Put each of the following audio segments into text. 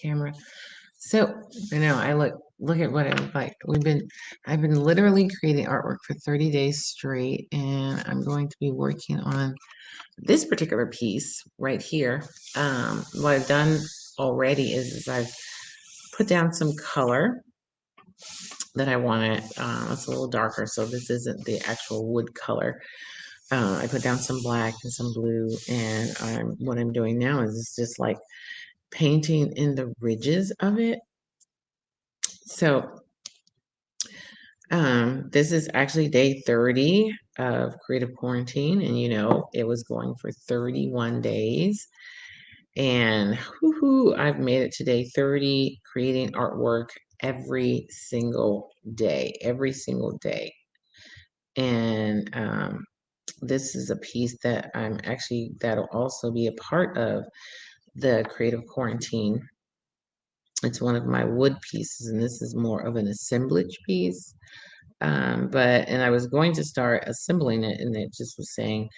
camera. So I know I look at what I'm like. I've been literally creating artwork for 30 days straight, and I'm going to be working on this particular piece right here. What I've done already is I've put down some color that I wanted. It's a little darker, so this isn't the actual wood color. I put down some black and some blue, and what I'm doing now is it's just like painting in the ridges of it. So this is actually day 30 of creative quarantine, and it was going for 31 days. And I've made it to day 30, creating artwork every single day, every single day. And this is a piece that that'll also be a part of the creative quarantine. It's one of my wood pieces, and this is more of an assemblage piece. And I was going to start assembling it, and it just was saying,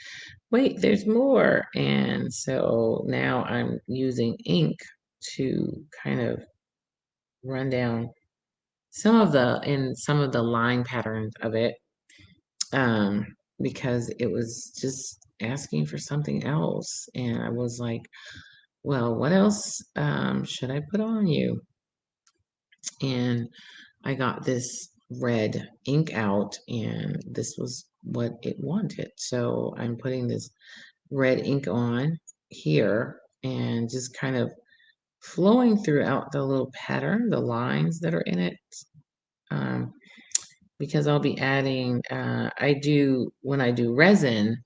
wait, there's more. And so now I'm using ink to kind of run down some of the line patterns of it, because it was just asking for something else. And I was like, well, what else should I put on you? And I got this red ink out, and this was what it wanted. So I'm putting this red ink on here and just kind of flowing throughout the little pattern, the lines that are in it. Um, because I'll be adding, when I do resin,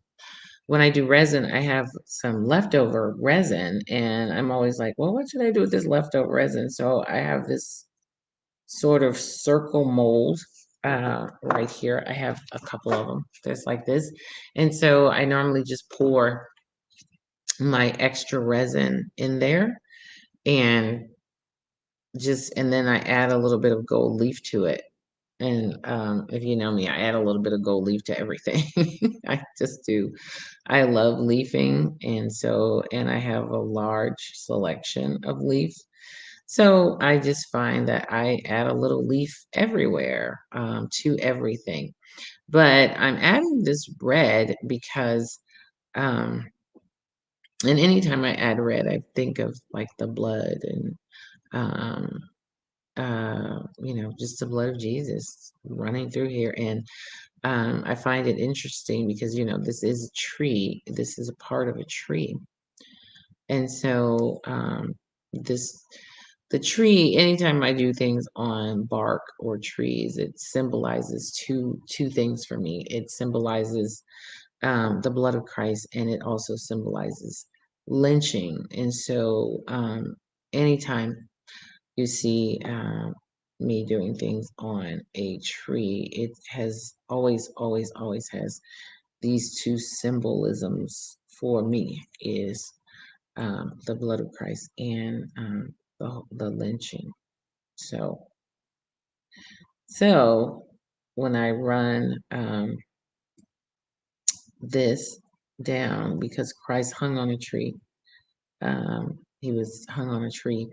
I have some leftover resin, and I'm always like, well, what should I do with this leftover resin? So I have this sort of circle mold right here. I have a couple of them. There's like this. And so I normally just pour my extra resin in there, and then I add a little bit of gold leaf to it. And if you know me, I add a little bit of gold leaf to everything. I just do. I love leafing, and I have a large selection of leaf. So I just find that I add a little leaf everywhere, to everything. But I'm adding this red because, um, and anytime I add red, I think of like the blood and, um, just the blood of Jesus running through here. And I find it interesting because, this is a tree. This is a part of a tree. And so this the tree, anytime I do things on bark or trees, it symbolizes two things for me. It symbolizes the blood of Christ, and it also symbolizes lynching. And so anytime you see me doing things on a tree, it has always has these two symbolisms for me, is the blood of Christ and the lynching. So when I run this down, because Christ hung on a tree, he was hung on a tree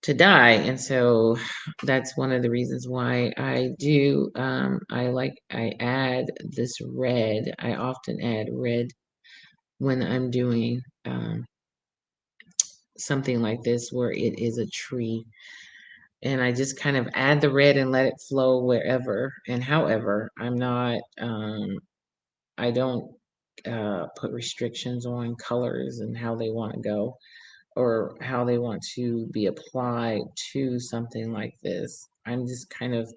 to die. And so that's one of the reasons why I add this red. I often add red when I'm doing something like this where it is a tree, and I just kind of add the red and let it flow wherever and however. I don't put restrictions on colors and how they want to go, or how they want to be applied to something like this. I'm just kind of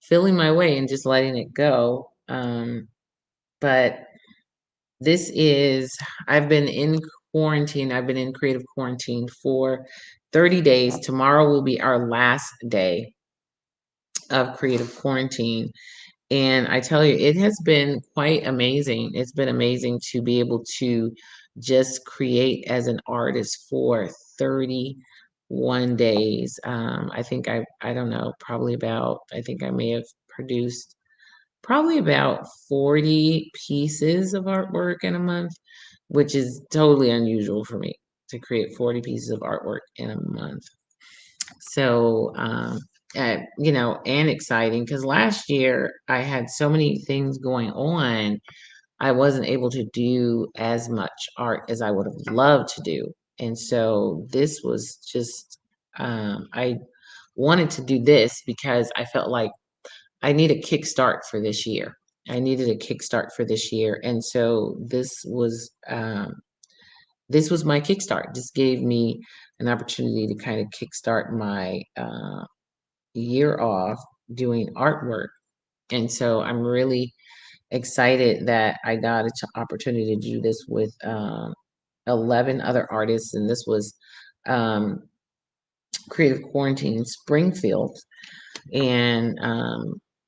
feeling my way and just letting it go. But this is, I've been in quarantine. I've been in creative quarantine for 30 days. Tomorrow will be our last day of creative quarantine. And I tell you, it has been quite amazing. It's been amazing to be able to just create as an artist for 31 days. I don't know, I think I may have produced probably about 40 pieces of artwork in a month, which is totally unusual for me. to create 40 pieces of artwork in a month. So, and exciting because last year I had so many things going on. I wasn't able to do as much art as I would have loved to do. And so this was just, I wanted to do this because I felt like I need a kickstart for this year. I needed a kickstart for this year. And so this was my kickstart. This gave me an opportunity to kind of kickstart my year off doing artwork. And so I'm really excited that I got an opportunity to do this with 11 other artists. And this was um, Creative Quarantine Springfield and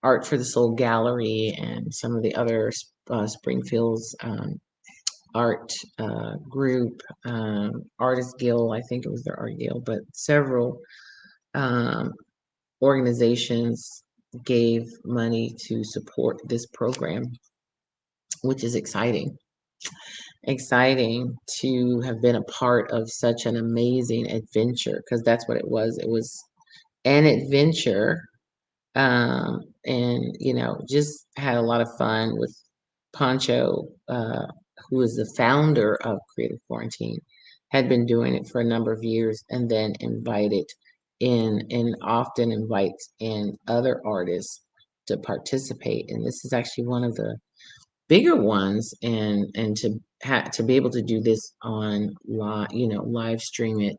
Art for the Soul Gallery and some of the other Springfield's art group, Artist Guild, I think it was their Art Guild, but several um, organizations gave money to support this program, which is exciting. Exciting to have been a part of such an amazing adventure because that's what it was. It was an adventure. And, just had a lot of fun with Pancho, who is the founder of Creative Quarantine, had been doing it for a number of years and then invited in and often invites in other artists to participate. And this is actually one of the bigger ones and to be able to do this on live stream it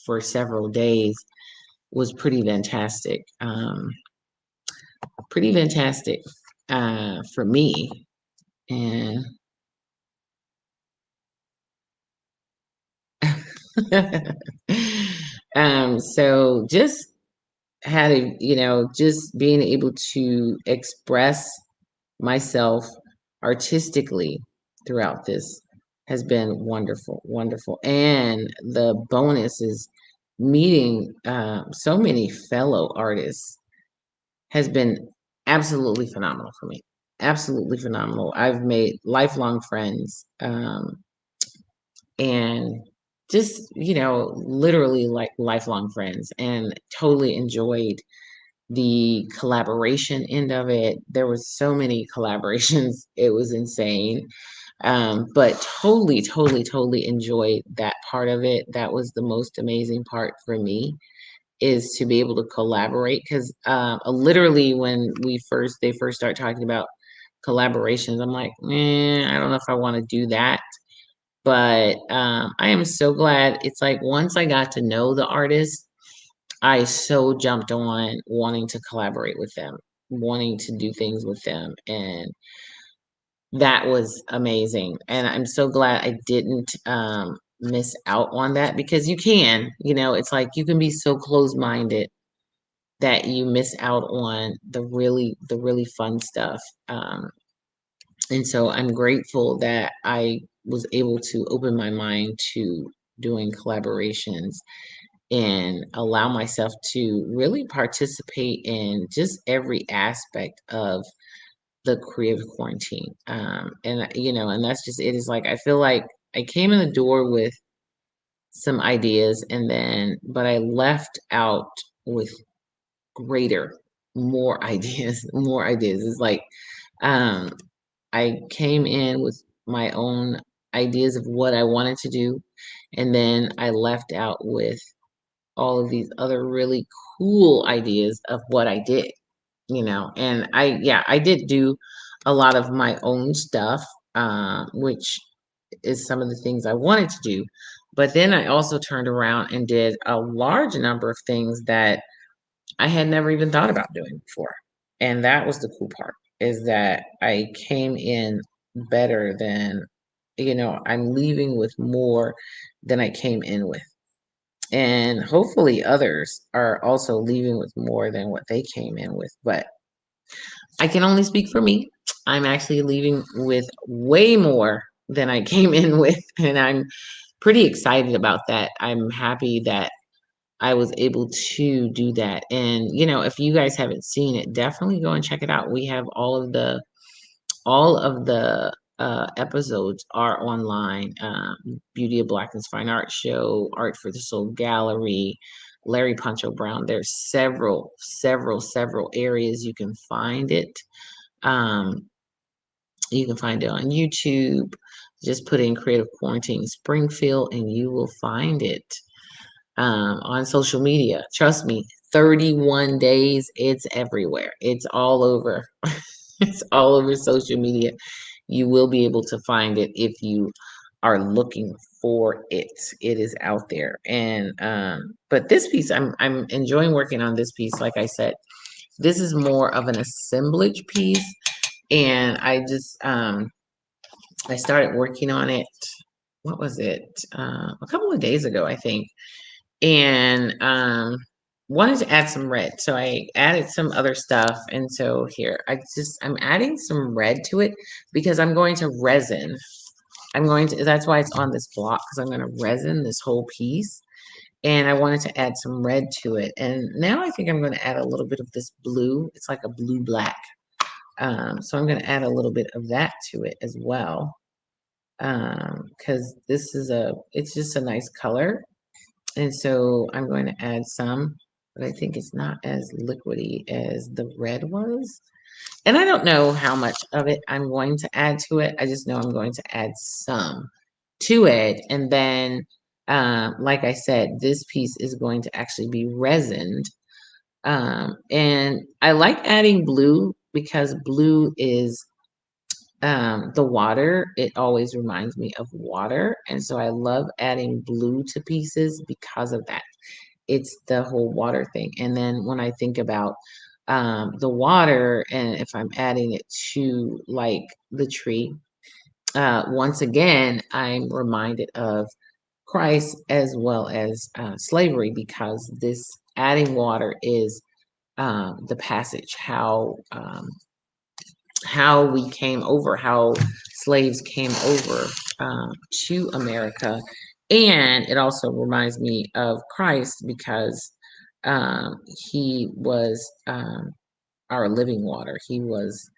for several days was pretty fantastic for me. And so just had a, just being able to express myself artistically throughout this has been wonderful, wonderful. And the bonus is meeting so many fellow artists has been absolutely phenomenal for me. Absolutely phenomenal. I've made lifelong friends and just, literally like lifelong friends and totally enjoyed the collaboration end of it. There was so many collaborations. It was insane. But totally, totally, totally enjoyed that part of it. That was the most amazing part for me is to be able to collaborate because literally when they first start talking about collaborations, I'm like, I don't know if I want to do that. But I am so glad. It's like once I got to know the artist, I so jumped on wanting to collaborate with them, wanting to do things with them, and that was amazing. And I'm so glad I didn't miss out on that because it's like you can be so close-minded that you miss out on the really fun stuff. And so I'm grateful that I was able to open my mind to doing collaborations and allow myself to really participate in just every aspect of the Creative Quarantine. And that's just it is like I feel like I came in the door with some ideas but I left out with greater, more ideas, more ideas. It's like um I came in with my own ideas of what I wanted to do, and then I left out with all of these other really cool ideas of what I did. And I did do a lot of my own stuff, which is some of the things I wanted to do. But then I also turned around and did a large number of things that I had never even thought about doing before. And that was the cool part is that I came in better I'm leaving with more than I came in with. And hopefully others are also leaving with more than what they came in with. But I can only speak for me. I'm actually leaving with way more than I came in with. And I'm pretty excited about that. I'm happy that I was able to do that. And, if you guys haven't seen it, definitely go and check it out. We have all of the episodes are online. Beauty of Blackness Fine Art Show, Art for the Soul Gallery, Larry Poncho Brown. There's several areas you can find it. You can find it on YouTube. Just put in Creative Quarantine Springfield and you will find it. On social media, trust me, 31 days, it's everywhere. It's all over. It's all over social media. You will be able to find it if you are looking for it. It is out there. And but this piece, I'm enjoying working on this piece. Like I said, this is more of an assemblage piece. And I started working on it. What was it? A couple of days ago, I think. And wanted to add some red. So I added some other stuff. And so here, I'm adding some red to it because I'm going to resin. That's why it's on this block, because I'm going to resin this whole piece. And I wanted to add some red to it. And now I think I'm going to add a little bit of this blue. It's like a blue black. So I'm going to add a little bit of that to it as well. Because it's just a nice color. And so I'm going to add some, but I think it's not as liquidy as the red was. And I don't know how much of it I'm going to add to it. I just know I'm going to add some to it. And then, like I said, this piece is going to actually be resined. And I like adding blue because blue is the water. It always reminds me of water. And so I love adding blue to pieces because of that. It's the whole water thing. And then when I think about the water, and if I'm adding it to like the tree, once again, I'm reminded of Christ as well as slavery, because this adding water is the passage, how we came over, how slaves came over to America. And it also reminds me of Christ because he was our living water. He was,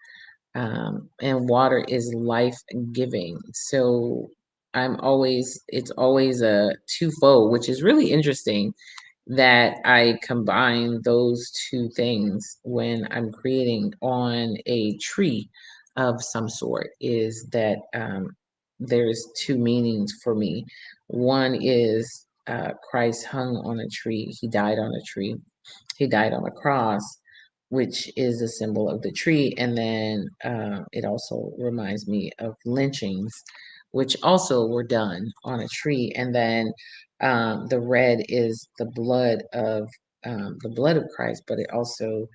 and water is life giving. So it's always a twofold, which is really interesting that I combine those two things when I'm creating on a tree of some sort, is that there's two meanings for me. One is Christ hung on a tree, he died on a tree, he died on a cross, which is a symbol of the tree. And then it also reminds me of lynchings, which also were done on a tree. And then the red is the blood of Christ, but it also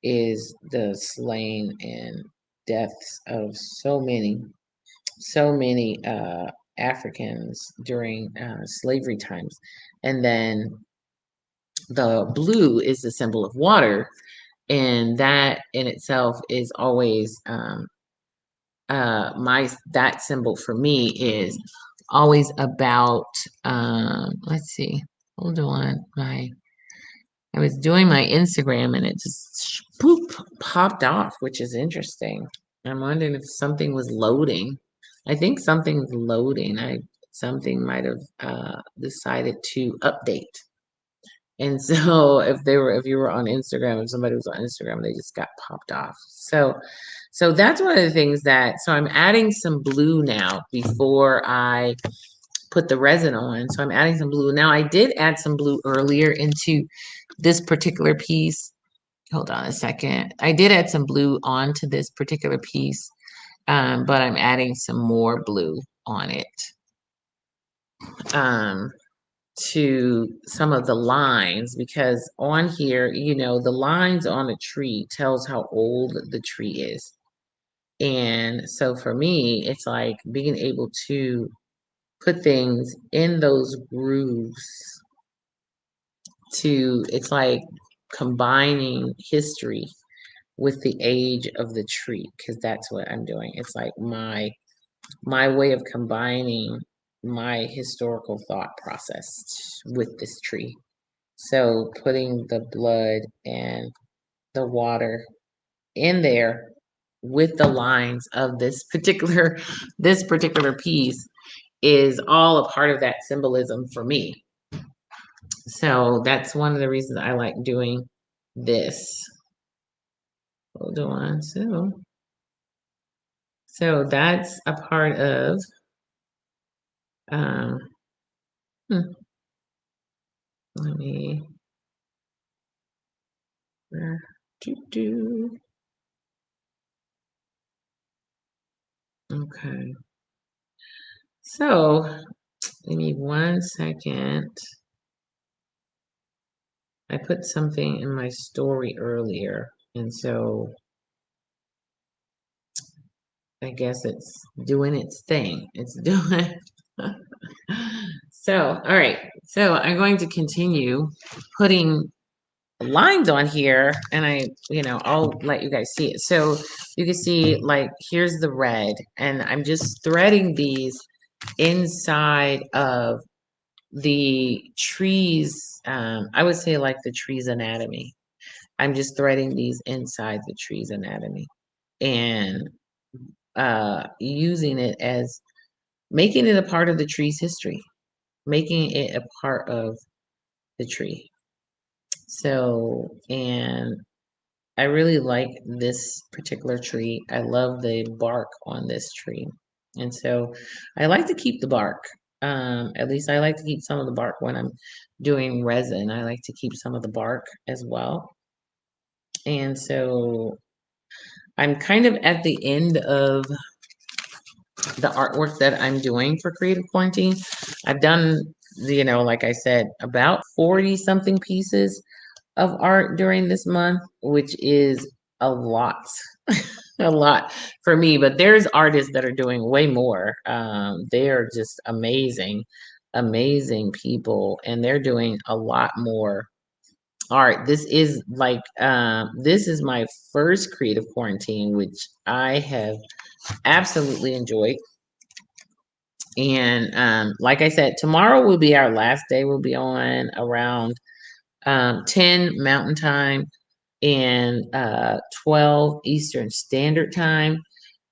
is the slain and deaths of so many Africans during slavery times. And then the blue is the symbol of water, and that in itself is always that symbol for me is always about let's see, hold on, I was doing my Instagram and it just poop popped off, which is interesting. I'm wondering if something was loading. I think something's loading. Something might have decided to update. And so if you were on Instagram, if somebody was on Instagram, they just got popped off. So that's one of the things so I'm adding some blue now before I put the resin on. So I'm adding some blue. Now I did add some blue earlier into this particular piece. Hold on a second. I did add some blue onto this particular piece, but I'm adding some more blue on it. To some of the lines, because on here, the lines on a tree tells how old the tree is. And so for me, it's like being able to put things in those grooves it's like combining history with the age of the tree, because that's what I'm doing. It's like my way of combining my historical thought process with this tree. So putting the blood and the water in there with the lines of this particular piece is all a part of that symbolism for me. So that's one of the reasons I like doing this. Hold on. So that's a part of um hmm, let me do. Okay. So give me 1 second. I put something in my story earlier, and so I guess it's doing its thing. It's doing. So, all right. So I'm going to continue putting lines on here, and I'll let you guys see it. So you can see, like, here's the red, and I'm just threading these inside of the trees. I would say like the tree's anatomy. I'm just threading these inside the tree's anatomy and using it as making it a part of the tree's history, making it a part of the tree. So, and I really like this particular tree. I love the bark on this tree. And so I like to keep the bark. At least I like to keep some of the bark when I'm doing resin. I like to keep some of the bark as well. And so I'm kind of at the end of the artwork that I'm doing for Creative Quarantine. I've done, like I said, about 40 something pieces of art during this month, which is a lot, a lot for me. But there's artists that are doing way more. They are just amazing, amazing people, and they're doing a lot more art. This is my first Creative Quarantine, which I have absolutely enjoyed. And like I said, tomorrow will be our last day. We'll be on around 10 Mountain Time and 12 Eastern Standard Time.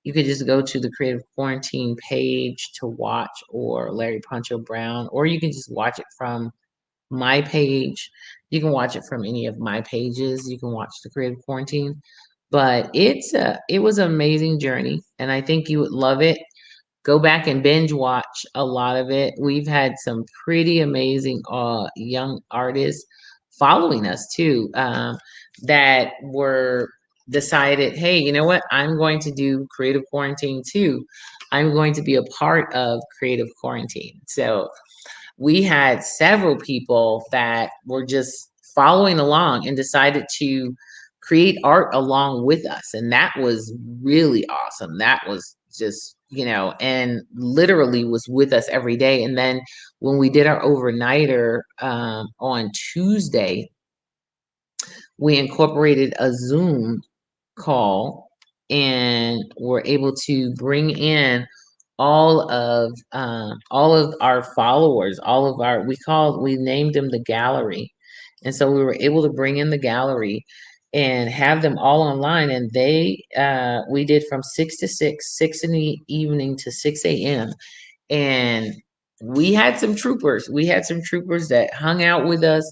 You could just go to the Creative Quarantine page to watch, or Larry Poncho Brown, or you can just watch it from my page. You can watch it from any of my pages. You can watch the Creative Quarantine. But it was an amazing journey, and I think you would love it. Go back and binge watch a lot of it. We've had some pretty amazing young artists following us too, that were decided, hey, you know what? I'm going to do Creative Quarantine too. I'm going to be a part of Creative Quarantine. So we had several people that were just following along and decided to create art along with us. And that was really awesome. That was just, and literally was with us every day. And then when we did our overnighter on Tuesday, we incorporated a Zoom call and were able to bring in all of our followers, we named them the gallery. And so we were able to bring in the gallery and have them all online. And we did from 6 in the evening to 6 a.m. And we had some troopers. We had some troopers that hung out with us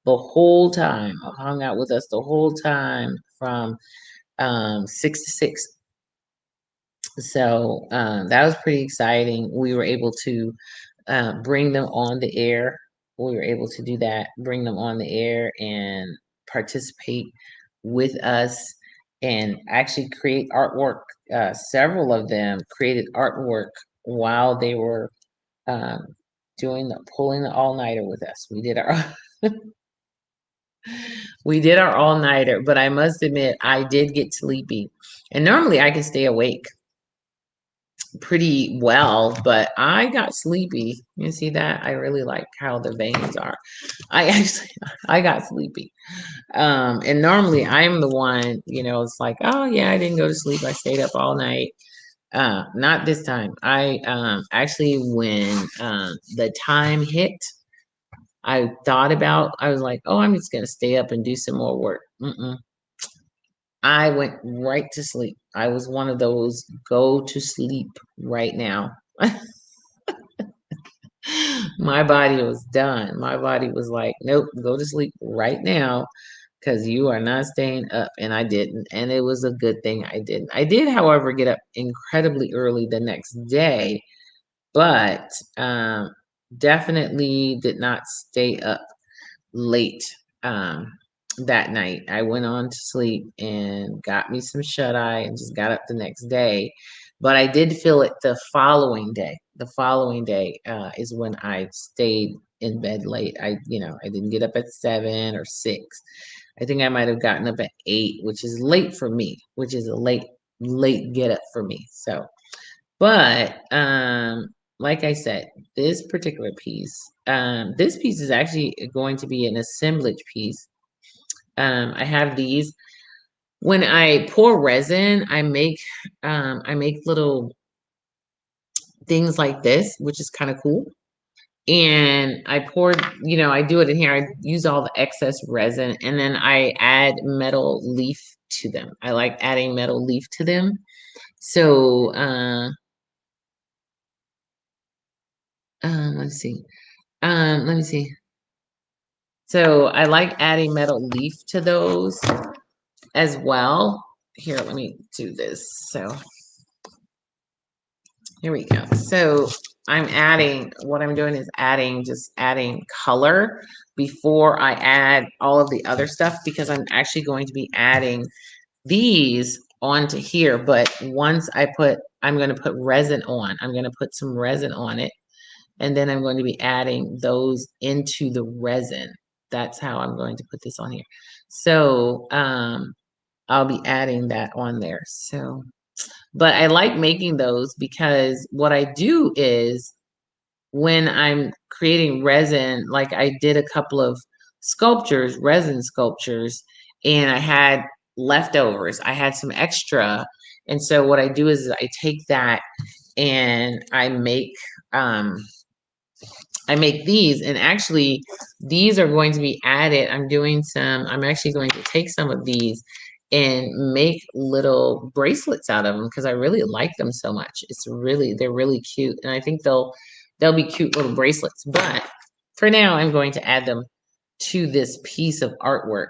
the whole time, from 6 to 6. So that was pretty exciting. We were able to bring them on the air. We were able to do that, bring them on the air and participate with us and actually create artwork. Several of them created artwork while they were um, pulling the all-nighter with us. We did our all-nighter, but I must admit I did get sleepy. And normally I can stay awake pretty well, but I got sleepy. You see that? I really like how the veins are. I got sleepy. And normally I'm the one, it's like, oh yeah, I didn't go to sleep. I stayed up all night. Not this time. I actually, when the time hit, I was like, oh, I'm just gonna stay up and do some more work. I went right to sleep. I was one of those go to sleep right now. My body was done. My body was like, nope, go to sleep right now because you are not staying up. And I didn't. And it was a good thing I didn't. I did, however, get up incredibly early the next day, but definitely did not stay up late that night. I went on to sleep and got me some shut eye and just got up the next day. But I did feel it the following day. The following day is when I stayed in bed late. I didn't get up at 7 or 6. I think I might have gotten up at 8, which is late for me, which is a late get up for me. So, but like I said, this piece is actually going to be an assemblage piece. I have these. When I pour resin, I make little things like this, which is kind of cool. And I poured, I do it in here. I use all the excess resin and then I add metal leaf to them. I like adding metal leaf to them. So, let's see. Let me see. So I like adding metal leaf to those as well. Here, let me do this. So here we go. So what I'm doing is just adding color before I add all of the other stuff because I'm actually going to be adding these onto here. But I'm going to put resin on. I'm going to put some resin on it. And then I'm going to be adding those into the resin. That's how I'm going to put this on here. So I'll be adding that on there. So, but I like making those because what I do is when I'm creating resin, like I did a couple of resin sculptures, and I had leftovers. I had some extra. And so what I do is I take that and I make these, and actually these are going to be added. I'm actually going to take some of these and make little bracelets out of them because I really like them so much. They're really cute. And I think they'll be cute little bracelets. But for now, I'm going to add them to this piece of artwork.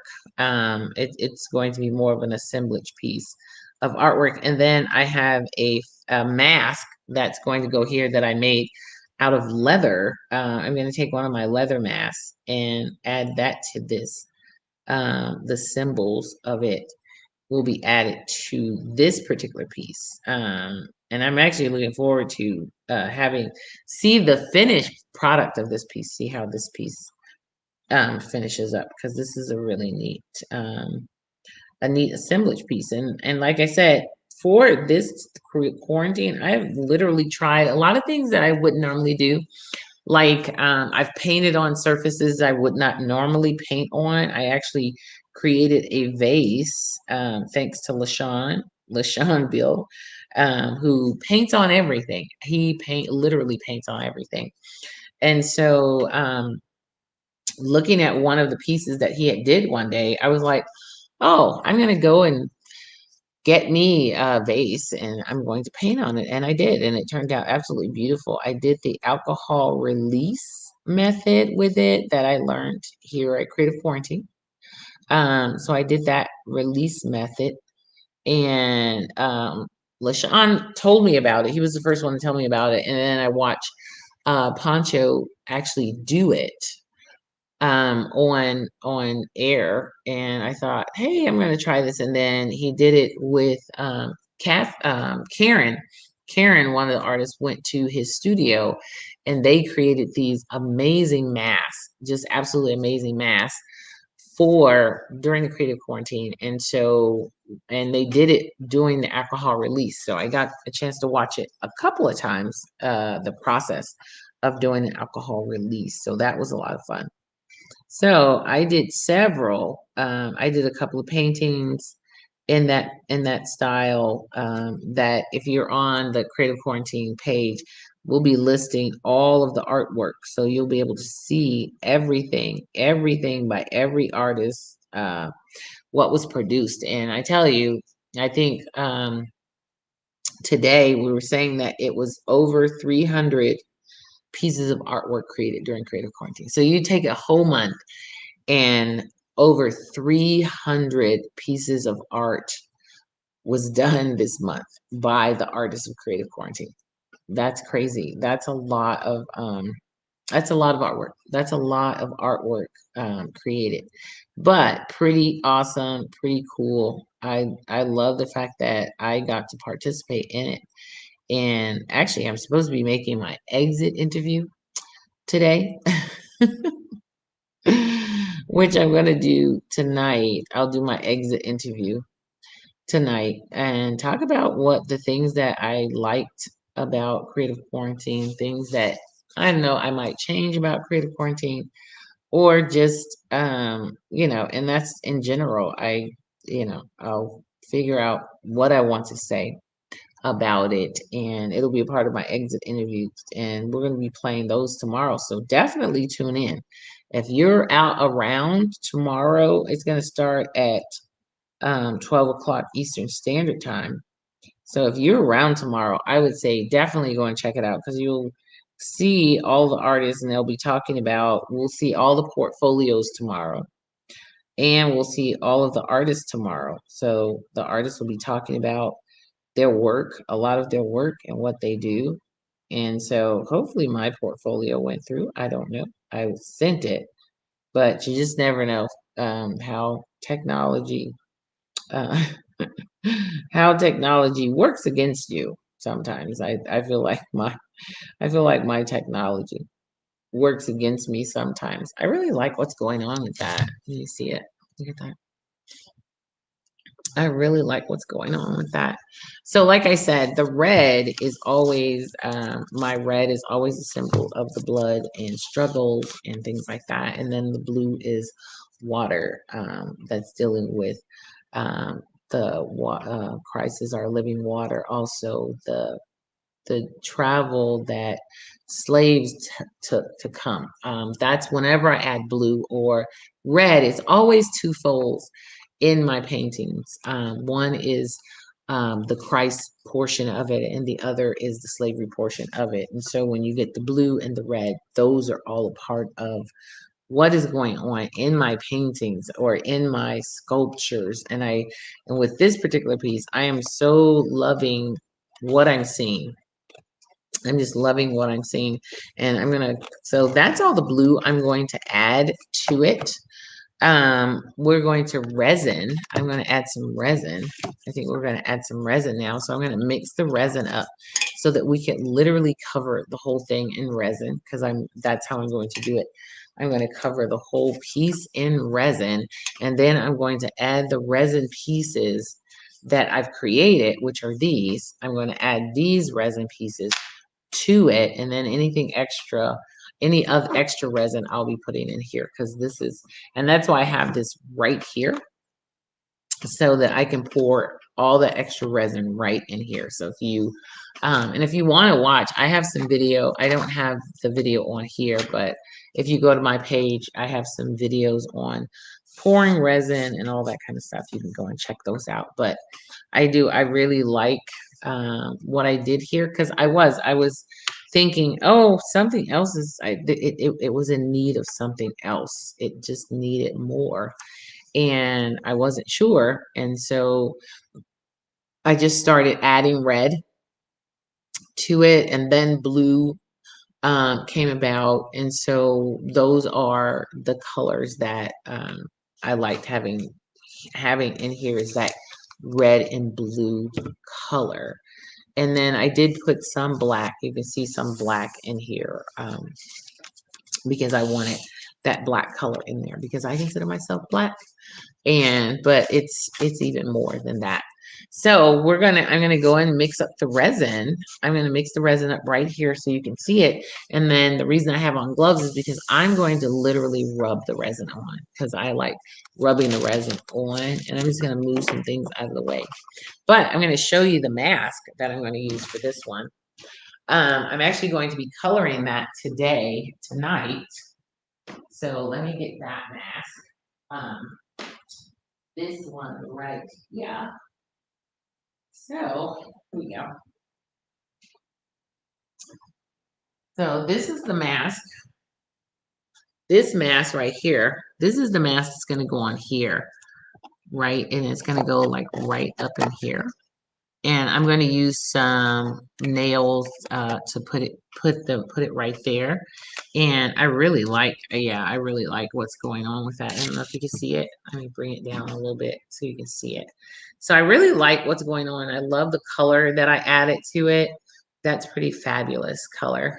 It's going to be more of an assemblage piece of artwork. And then I have a mask that's going to go here that I made out of leather. I'm going to take one of my leather masks and add that to this. The symbols of it will be added to this particular piece. And I'm actually looking forward to see the finished product of this piece, see how this piece finishes up, because this is a really a neat assemblage piece. And like I said, for this quarantine, I have literally tried a lot of things that I wouldn't normally do. Like I've painted on surfaces I would not normally paint on. I actually created a vase thanks to LaShawn Bill, who paints on everything. Literally paints on everything. And so looking at one of the pieces that he had did one day, I was like, oh, I'm going to go and get me a vase and I'm going to paint on it. And I did. And it turned out absolutely beautiful. I did the alcohol release method with it that I learned here at Creative Quarantine. So I did that release method. And LaShawn told me about it. He was the first one to tell me about it. And then I watched Poncho actually do it on air, and I thought, hey, I'm going to try this. And then he did it with Karen. Karen, one of the artists, went to his studio and they created these amazing masks, just absolutely amazing masks for during the creative quarantine. And they did it doing the alcohol release, so I got a chance to watch it a couple of times, the process of doing the alcohol release. So that was a lot of fun. So I did several. I did a couple of paintings in that style. That if you're on the Creative Quarantine page, we'll be listing all of the artwork, so you'll be able to see everything by every artist, what was produced. And I tell you, I think today we were saying that it was over 300 pieces of artwork created during creative quarantine. So you take a whole month and over 300 pieces of art was done this month by the artists of creative quarantine. That's crazy. That's a lot of artwork. That's a lot of artwork created, but pretty awesome, pretty cool. I love the fact that I got to participate in it. And actually, I'm supposed to be making my exit interview today, which I'm going to do tonight. I'll do my exit interview tonight and talk about what the things that I liked about creative quarantine, things that I know I might change about creative quarantine, or just and that's in general. I'll figure out what I want to say about it, and it'll be a part of my exit interviews, and we're going to be playing those tomorrow, so definitely tune in. If you're out around tomorrow, it's going to start at 12 o'clock Eastern Standard Time. So if you're around tomorrow, I would say definitely go and check it out, because you'll see all the artists, and we'll see all the portfolios tomorrow, and we'll see all of the artists tomorrow. So the artists will be talking about their work, a lot of their work and what they do. And so hopefully my portfolio went through. I don't know. I sent it, but you just never know how technology uh, how technology works against you sometimes. I feel like my technology works against me sometimes. I really like what's going on with that. You see it. Look at that. I really like what's going on with that. So, like I said, the red is always, my red is always a symbol of the blood and struggles and things like that. And then the blue is water, that's dealing with um, Christ is our living water. Also, the travel that slaves took to come. That's whenever I add blue or red, it's always two folds in my paintings. One is the Christ portion of it, and the other is the slavery portion of it. And so when you get the blue and the red, those are all a part of what is going on in my paintings or in my sculptures. And with this particular piece, I am so loving what I'm seeing. I'm just loving what I'm seeing. And so that's all the blue I'm going to add to it. We're going to resin. I'm going to add some resin. I think we're going to add some resin now. So I'm going to mix the resin up so that we can literally cover the whole thing in resin, because that's how I'm going to do it. I'm going to cover the whole piece in resin, and then I'm going to add the resin pieces that I've created, which are these. I'm going to add these resin pieces to it, and then any of extra resin I'll be putting in here, because and that's why I have this right here, so that I can pour all the extra resin right in here. So if you want to watch, I have some video. I don't have the video on here, but if you go to my page, I have some videos on pouring resin and all that kind of stuff. You can go and check those out. But I really like what I did here, because I was thinking, oh, something else it was in need of something else. It just needed more, and I wasn't sure. And so I just started adding red to it, and then blue came about. And so those are the colors that I liked having in here, is that red and blue color. And then I did put some black. You can see some black in here, because I wanted that black color in there, because I consider myself black. But it's even more than that. So I'm gonna go and mix up the resin. I'm gonna mix the resin up right here so you can see it. And then the reason I have on gloves is because I'm going to literally rub the resin on, because I like rubbing the resin on. And I'm just gonna move some things out of the way. But I'm gonna show you the mask that I'm gonna use for this one. I'm actually going to be coloring that tonight. So let me get that mask. This one right, yeah. So here we go. So this is the mask. This mask right here, this is the mask that's going to go on here, right? And it's going to go like right up in here. And I'm going to use some nails to put it right there. And I really like, yeah, I really like what's going on with that. I don't know if you can see it. Let me bring it down a little bit so you can see it. So I really like what's going on. I love the color that I added to it. That's pretty fabulous color.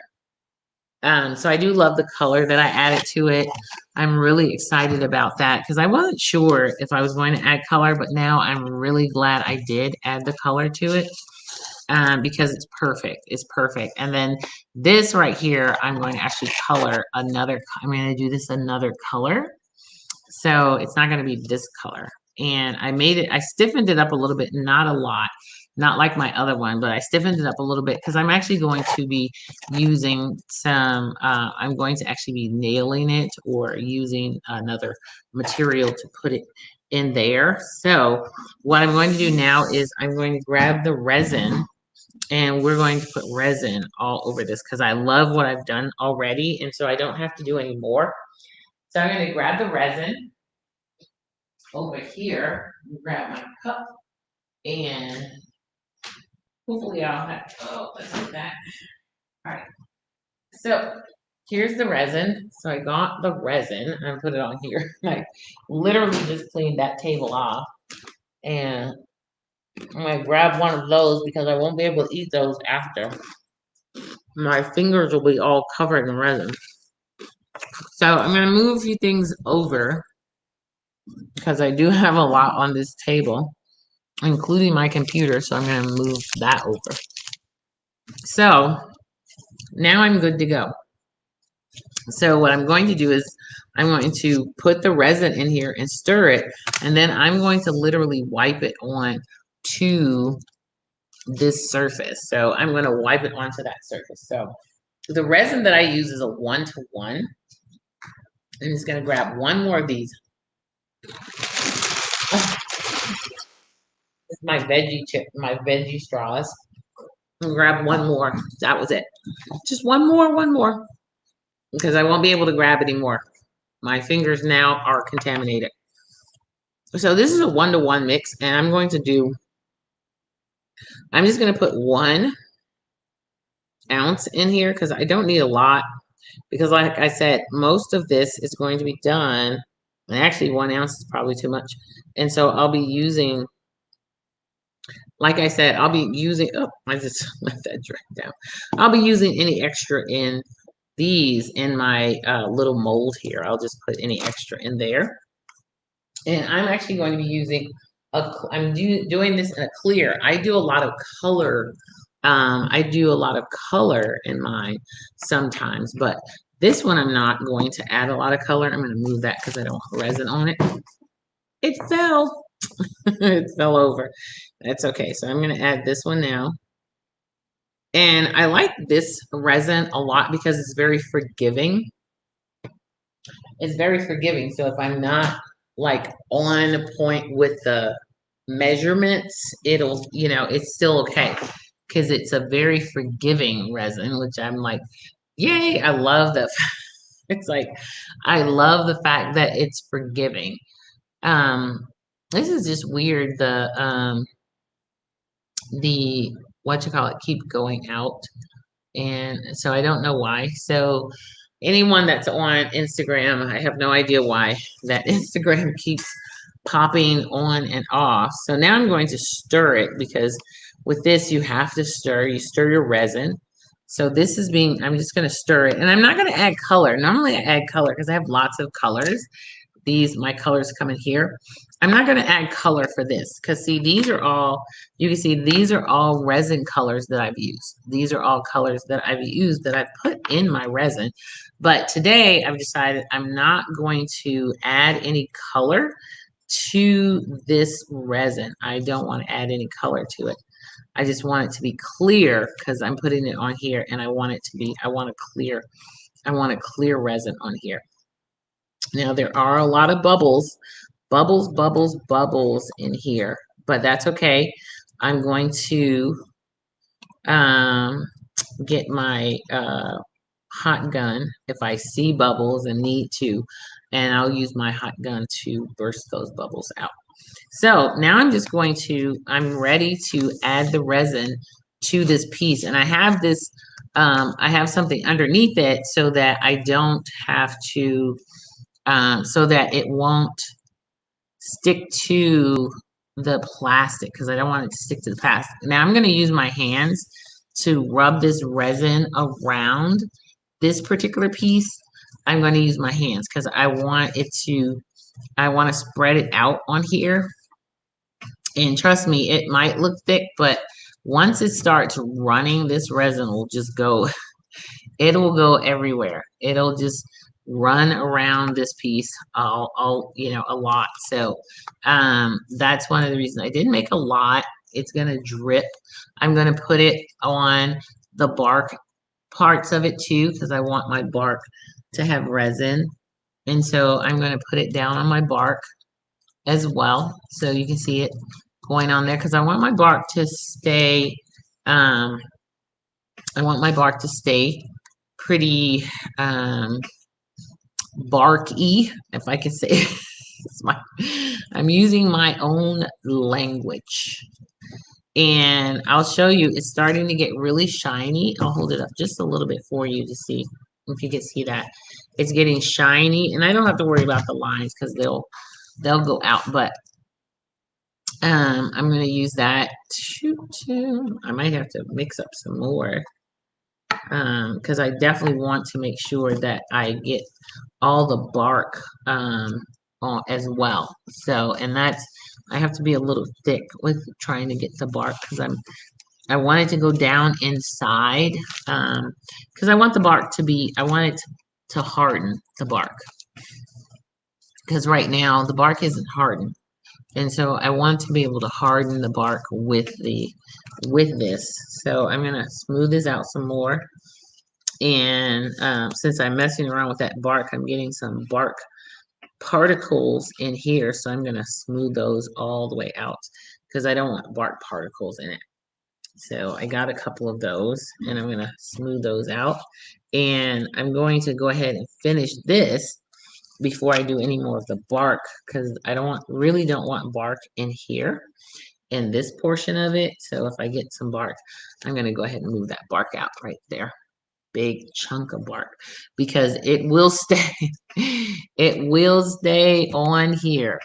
So I do love the color that I added to it. I'm really excited about that because I wasn't sure if I was going to add color, but now I'm really glad I did add the color to it because it's perfect. It's perfect. And then this right here, I'm going to actually color another. I'm going to do this another color. So it's not going to be this color. And I stiffened it up a little bit, not a lot, not like my other one, but I stiffened it up a little bit because I'm actually going to be using I'm going to actually be nailing it or using another material to put it in there. So what I'm going to do now is I'm going to grab the resin and we're going to put resin all over this because I love what I've done already. And so I don't have to do any more. So I'm going to grab the resin over here, grab my cup, and hopefully I'll have, oh, let's do that. All right. So here's the resin. So I got the resin and put it on here. I literally just cleaned that table off. And I'm going to grab one of those because I won't be able to eat those after. My fingers will be all covered in resin. So I'm going to move a few things over because I do have a lot on this table, including my computer. So I'm going to move that over. So now I'm good to go. So what I'm going to do is I'm going to put the resin in here and stir it, and then I'm going to literally wipe it on to this surface. So I'm going to wipe it onto that surface. So the resin that I use is a 1-to-1. I'm just going to grab one more of these. This is my veggie straws. And grab one more. That was it. Just one more. Because I won't be able to grab anymore. My fingers now are contaminated. So this is a 1-to-1 mix, and I'm just going to put 1 ounce in here because I don't need a lot. Because like I said, most of this is going to be done. And actually 1 ounce is probably too much. And so I'll be using, like I said, I'll be using, oh, I just let that drag down. I'll be using any extra in these in my little mold here. I'll just put any extra in there. And I'm actually going to be using doing this in a clear. I do a lot of color. I do a lot of color in mine sometimes, but this one I'm not going to add a lot of color. I'm going to move that because I don't want resin on it. It fell. It fell over. That's okay. So I'm going to add this one now. And I like this resin a lot because it's very forgiving. It's very forgiving. So if I'm not like on point with the measurements, it'll, it's still okay because it's a very forgiving resin, which I'm like, yay, I love that. It's like, I love the fact that it's forgiving. This is just weird. The what you call it, keep going out. And so I don't know why. So anyone that's on Instagram, I have no idea why that Instagram keeps popping on and off. So now I'm going to stir it because with this, you have to stir. You stir your resin. So this is I'm just going to stir it. And I'm not going to add color. Normally I add color because I have lots of colors. My colors come in here. I'm not going to add color for this because see, you can see these are all resin colors that I've used. These are all colors that I've used that I've put in my resin. But today I've decided I'm not going to add any color to this resin. I don't want to add any color to it. I just want it to be clear because I'm putting it on here and I want a clear resin on here. Now there are a lot of bubbles in here, but that's okay. I'm going to um, get my hot gun if I see bubbles and need to, and I'll use my hot gun to burst those bubbles out. So now I'm ready to add the resin to this piece, and I have this, I have something underneath it so that I don't have to, so that it won't stick to the plastic because I don't want it to stick to the plastic. Now I'm going to use my hands to rub this resin around this particular piece. I'm going to use my hands because I want to spread it out on here. And trust me, it might look thick, but once it starts running, this resin will just go, it will go everywhere. It'll just run around this piece all a lot. So that's one of the reasons I didn't make a lot. It's gonna drip. I'm gonna put it on the bark parts of it too, because I want my bark to have resin. And so I'm gonna put it down on my bark as well. So you can see it going on there because I want my bark to stay, I want my bark to stay pretty barky, if I could say. I'm using my own language. And I'll show you, it's starting to get really shiny. I'll hold it up just a little bit for you to see if you can see that. It's getting shiny, and I don't have to worry about the lines because they'll go out. But I'm going to use that I might have to mix up some more because I definitely want to make sure that I get all the bark on as well. So, and I have to be a little thick with trying to get the bark because I want it to go down inside because I want the bark to be, I want it to harden the bark because right now the bark isn't hardened. And so I want to be able to harden the bark with this. So I'm gonna smooth this out some more. And since I'm messing around with that bark, I'm getting some bark particles in here. So I'm gonna smooth those all the way out because I don't want bark particles in it. So I got a couple of those and I'm gonna smooth those out. And I'm going to go ahead and finish this before I do any more of the bark because I really don't want bark in here in this portion of it. So if I get some bark, I'm going to go ahead and move that bark out right there. Big chunk of bark because it will stay. It will stay on here.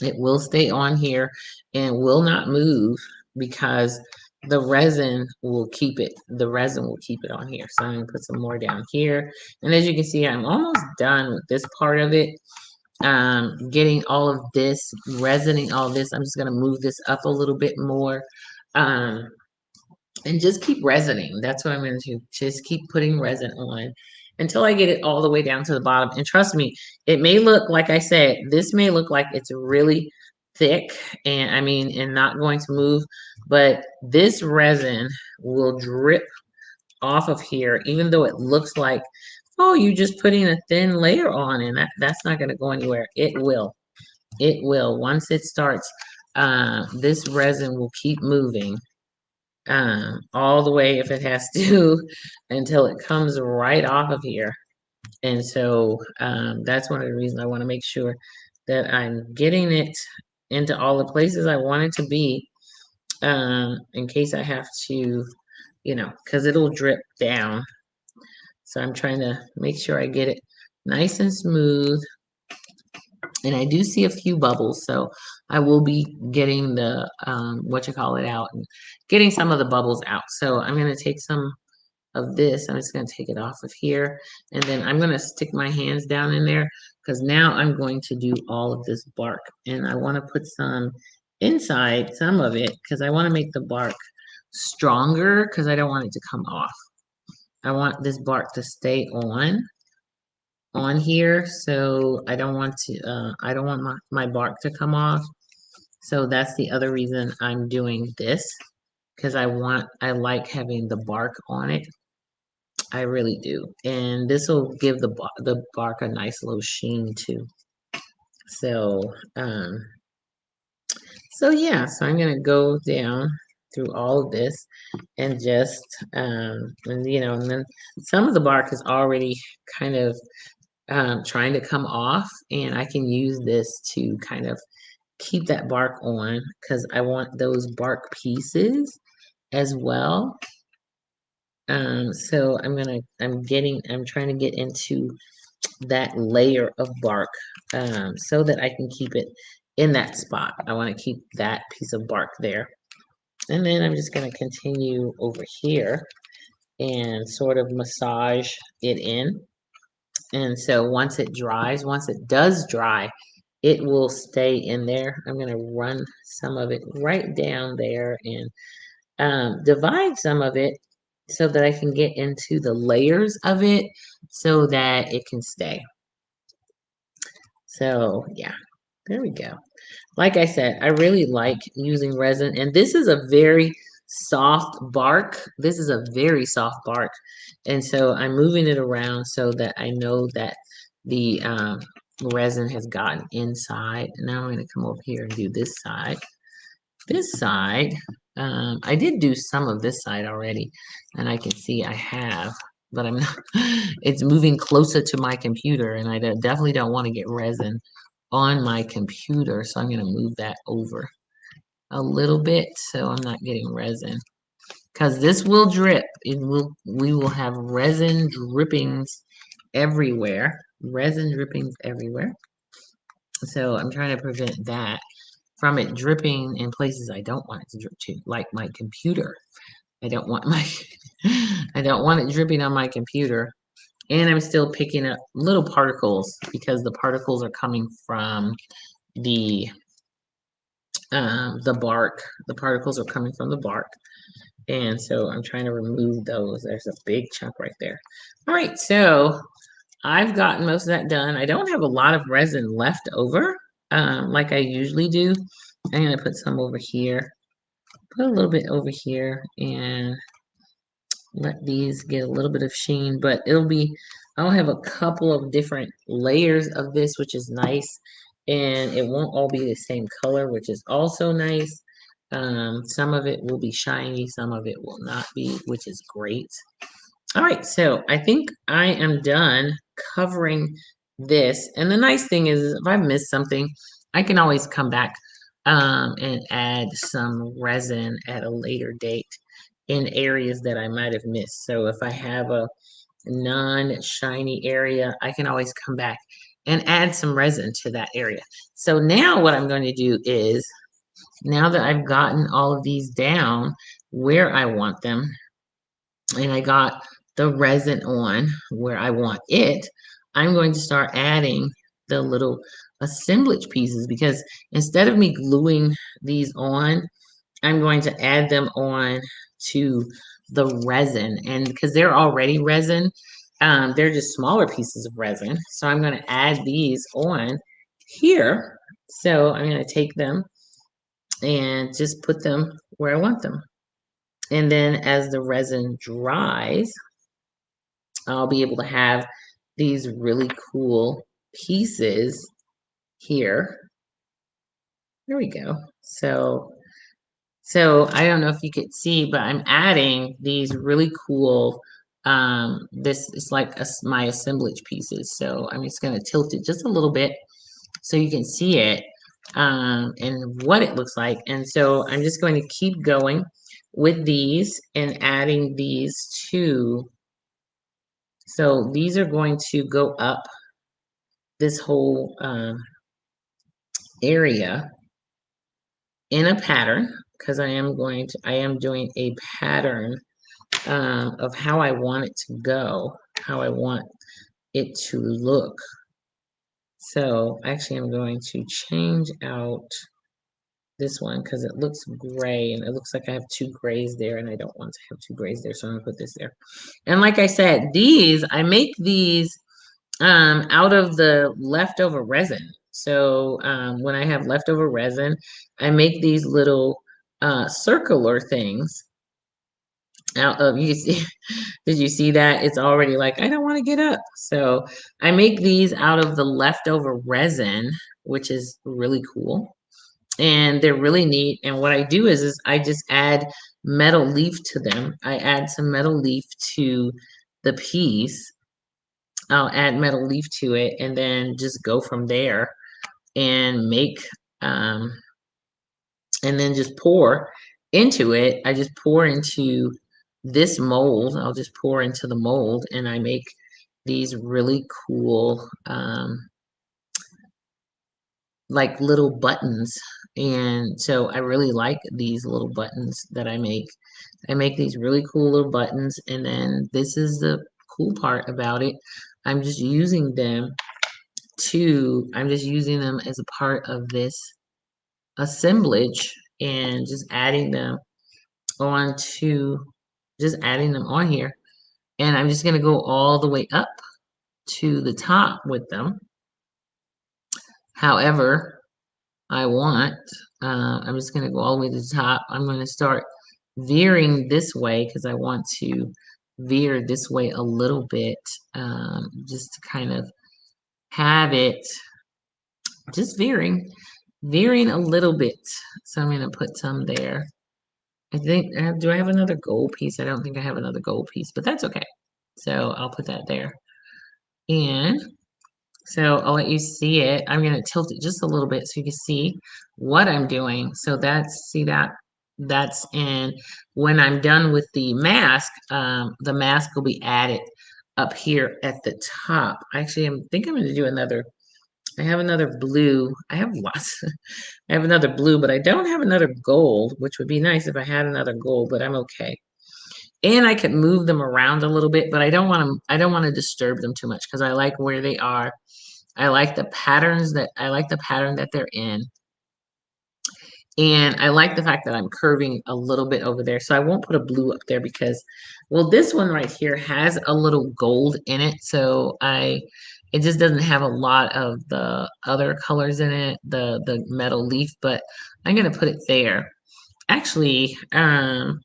It will stay on here and will not move because the resin will keep it. The resin will keep it on here. So I'm going to put some more down here. And as you can see, I'm almost done with this part of it. Getting all of this, resining all this. I'm just going to move this up a little bit more. And just keep resining. That's what I'm going to do. Just keep putting resin on until I get it all the way down to the bottom. And trust me, it may look, like I said, this may look like it's really thick and and not going to move, but this resin will drip off of here, even though it looks like, oh, you're just putting a thin layer on, and that's not going to go anywhere. It will. It will. Once it starts, this resin will keep moving all the way if it has to until it comes right off of here. And so that's one of the reasons I want to make sure that I'm getting it into all the places I want it to be in case I have to, because it'll drip down. So I'm trying to make sure I get it nice and smooth. And I do see a few bubbles, so I will be getting the out and getting some of the bubbles out. So I'm going to take some of this. I'm just going to take it off of here, and then I'm going to stick my hands down in there because now I'm going to do all of this bark, and I want to put some inside, some of it, because I want to make the bark stronger because I don't want it to come off. I want this bark to stay on here, so I don't want my bark to come off. So that's the other reason I'm doing this, because I like having the bark on it. I really do. And this will give the bark a nice little sheen too. So So yeah, so I'm gonna go down through all of this and just and you know, and then some of the bark is already kind of trying to come off, and I can use this to kind of keep that bark on because I want those bark pieces as well. So I'm trying to get into that layer of bark so that I can keep it in that spot. I want to keep that piece of bark there. And then I'm just going to continue over here and sort of massage it in. And so once it dries, once it does dry, it will stay in there. I'm going to run some of it right down there and divide some of it so that I can get into the layers of it so that it can stay. So yeah, there we go. Like I said, I really like using resin, and this is a very soft bark. This is a very soft bark. And so I'm moving it around so that I know that the resin has gotten inside. Now I'm going to come over here and do this side. This side, I did do some of this side already, and I can see I have, but I'm not, it's moving closer to my computer, and I definitely don't want to get resin on my computer, so I'm going to move that over a little bit so I'm not getting resin. Because this will drip. We will have resin drippings everywhere. Resin drippings everywhere. So I'm trying to prevent that from it dripping in places I don't want it to drip to, like my computer. I don't want my I don't want it dripping on my computer. And I'm still picking up little particles because the particles are coming from the bark. The particles are coming from the bark. And so I'm trying to remove those. There's a big chunk right there. All right, so I've gotten most of that done. I don't have a lot of resin left over like I usually do. I'm going to put some over here, put a little bit over here, and let these get a little bit of sheen, but I'll have a couple of different layers of this, which is nice, and it won't all be the same color, which is also nice. Some of it will be shiny, some of it will not be, which is great. All right, so I think I am done covering this. And the nice thing is, if I miss something, I can always come back and add some resin at a later date in areas that I might have missed. So if I have a non-shiny area, I can always come back and add some resin to that area. So now what I'm going to do is, now that I've gotten all of these down where I want them, and I got the resin on where I want it, I'm going to start adding the little assemblage pieces because instead of me gluing these on, I'm going to add them on to the resin. And because they're already resin, they're just smaller pieces of resin. So I'm going to add these on here. So I'm going to take them and just put them where I want them. And then as the resin dries, I'll be able to have these really cool pieces here. There we go. So I don't know if you could see, but I'm adding these really cool, this is like my assemblage pieces. So I'm just going to tilt it just a little bit so you can see it and what it looks like. And so I'm just going to keep going with these and adding these to, so these are going to go up this whole area in a pattern because I am doing a pattern of how I want it to go, how I want it to look. So actually I'm going to change out this one because it looks gray and it looks like I have two grays there and I don't want to have two grays there. So I'm gonna put this there. And like I said, I make these out of the leftover resin. So when I have leftover resin, I make these little circular things out of, you see, did you see that? It's already like, I don't want to get up. So I make these out of the leftover resin, which is really cool. and they're really neat. And what I do is I just add metal leaf to them. I add some metal leaf to the piece. I'll add metal leaf to it and then just go from there and make um, and then just pour into it. I just pour into this mold. I'll just pour into the mold and I make these really cool like little buttons. And so I really like these little buttons that I make. I make these really cool little buttons, and then this is the cool part about it. I'm just using them I'm just using them as a part of this assemblage and just adding them on here. And I'm just gonna go all the way up to the top with them. However, I want. I'm just going to go all the way to the top. I'm going to start veering this way because I want to veer this way a little bit, just to kind of have it just veering a little bit. So I'm going to put some there. I think, do I have another gold piece? I don't think I have another gold piece, but that's okay. So I'll put that there. And so I'll let you see it. I'm going to tilt it just a little bit so you can see what I'm doing. So that's in. When I'm done with the mask will be added up here at the top. Actually, I'm going to do another. I have another blue. I have lots. I have another blue, but I don't have another gold, which would be nice if I had another gold, but I'm okay. And I could move them around a little bit, but I don't want to disturb them too much because I like where they are. I like the pattern that they're in. And I like the fact that I'm curving a little bit over there. So I won't put a blue up there because, well, this one right here has a little gold in it. So it just doesn't have a lot of the other colors in it, the metal leaf, but I'm going to put it there. Actually, actually,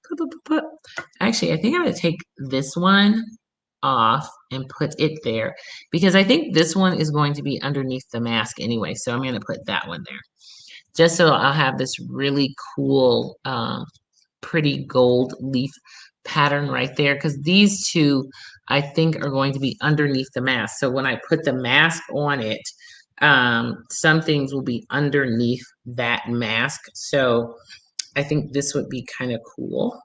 I think I'm going to take this one off and put it there because I think this one is going to be underneath the mask anyway. So I'm going to put that one there just so I'll have this really cool, pretty gold leaf pattern right there because these two I think are going to be underneath the mask. So when I put the mask on it, some things will be underneath that mask. So I think this would be kind of cool.